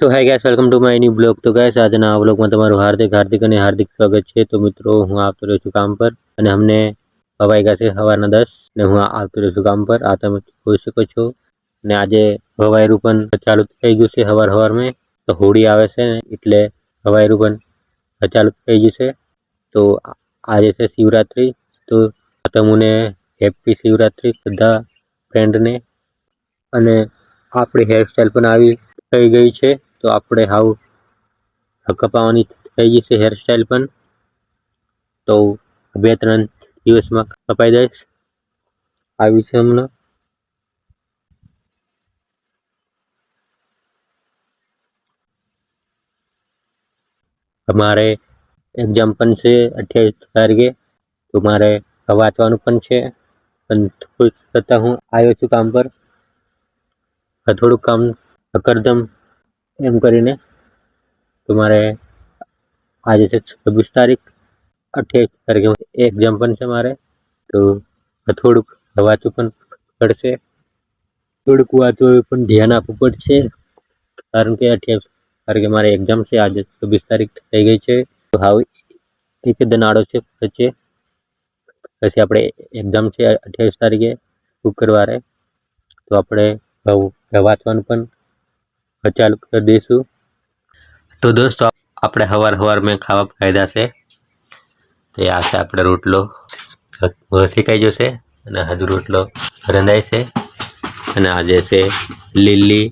So hi guys, welcome to my new blog. तो guys આજના આ બ્લોગમાં તમારું હાર્દિક સ્વાગત છે। તો મિત્રો હું આવતો રહ્યો છું કામ પર અને અમને હવાઈ ગયા છે સવારના 10 ને હું આવતો રહ્યો છું કામ પર। આ તમે જોઈ શકો છો ને આજે હવાઈરું પણ ચાલુ થઈ ગયું છે હવારમાં। તો હોળી આવે છે ને એટલે હવાઈરું પણ ચાલુ થઈ ગયું છે। તો આજે છે શિવરાત્રી। તો તમને હેપી શિવરાત્રી બધા ફ્રેન્ડને। અને આપણી હેરસ્ટાઈલ પણ આવી થઈ ગઈ છે। तो આપણે હાવ કપાવાની થઈ ગઈ છે હેરસ્ટાઈલ પણ। તો 2-3 દિવસમાં કપાઈ જઈશ આવી છે હમણાં। हमारे एग्जाम पण છે 28 તારીખે। તો મારે વાંચવાનું પણ છે પણ છતાં હું આવ્યો છું કામ પર। થોડું કામ કરદમ એમ કરીને। तो मारे आज છે 26 તારીખ 28 તારીખે एग्जाम પણ છે મારે। તો થોડુંક વાંચવું પણ પડશે, થોડુંક વાંચવું પણ ધ્યાન આપવું પડશે કારણ કે 28 તારીખે મારે एग्जाम છે। આજે 26 તારીખ થઈ ગઈ છે। તો હાવ એક દનાડો છે પછી આપણે एग्जाम છે 28 તારીખે શુક્રવારે। તો આપણે વાંચવાનું પણ ચાલુ કરી દઈશું। तो दोस्तों આપણે हवार में खावा फायदा છે। તો આ છે આપણે રોટલો શેકાઈ જશે અને હજુ રોટલો રંધાય છે અને આજે છે લીલી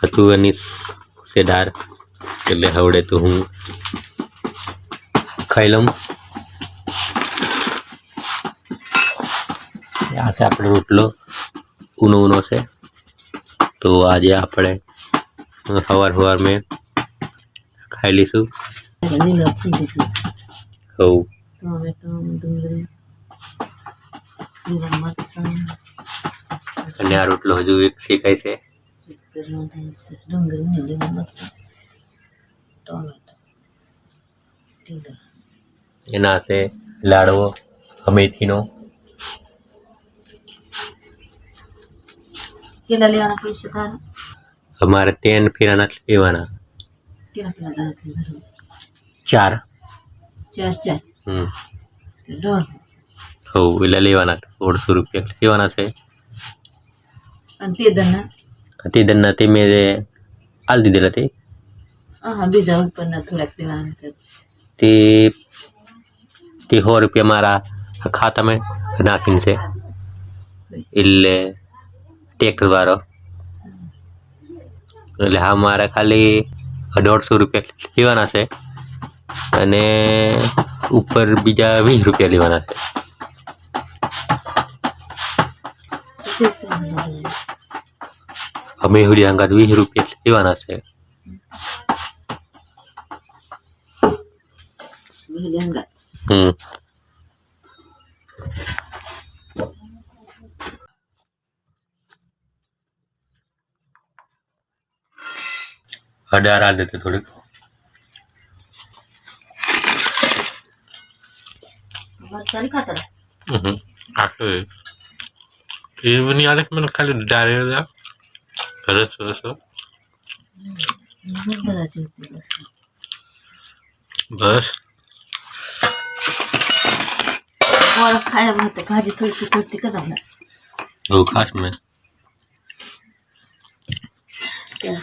હતુની છે દાળ એટલે હવડે તો હું ખાઈ લઉં। આ છે આપણો રોટલો ઊનો છે। તો આજે આપણે हवार में खाई लीशू। हो અને આ રોટલો હજુ એક શેકાય છે। એના છે લાડવો મેથીનો। કેટલા લેવાના પૈસા તારા? हमारे 3 ફેરાના લેવાના। કેટલા જણા? 4 4 દોઢ हो એટલે લેવાના 150 રૂપિયા લેવાના છે। અને તે દના તે દના તે મેં આલ દીધેલા તે હા બીજા ઉપરના થોડાક લેવાના તે 100 રૂપિયા મારા ખાતામાં નાખીને છે એટલે ટ્રેક્ટર વાળો એટલે હા મારે ખાલી 150 રૂપિયા લેવાના છે અને ઉપર બીજા 20 રૂપિયા લેવાના છે। અમે હુડી અંગાત 20 રૂપિયા લેવાના છે। हडार आ देते थोड़ी चल खाता आके ये नहीं आ रहा। मैंने खाली डायरेक्ट करे सो बस और खाया मत भाजी थोड़ी करना वो खास में क्या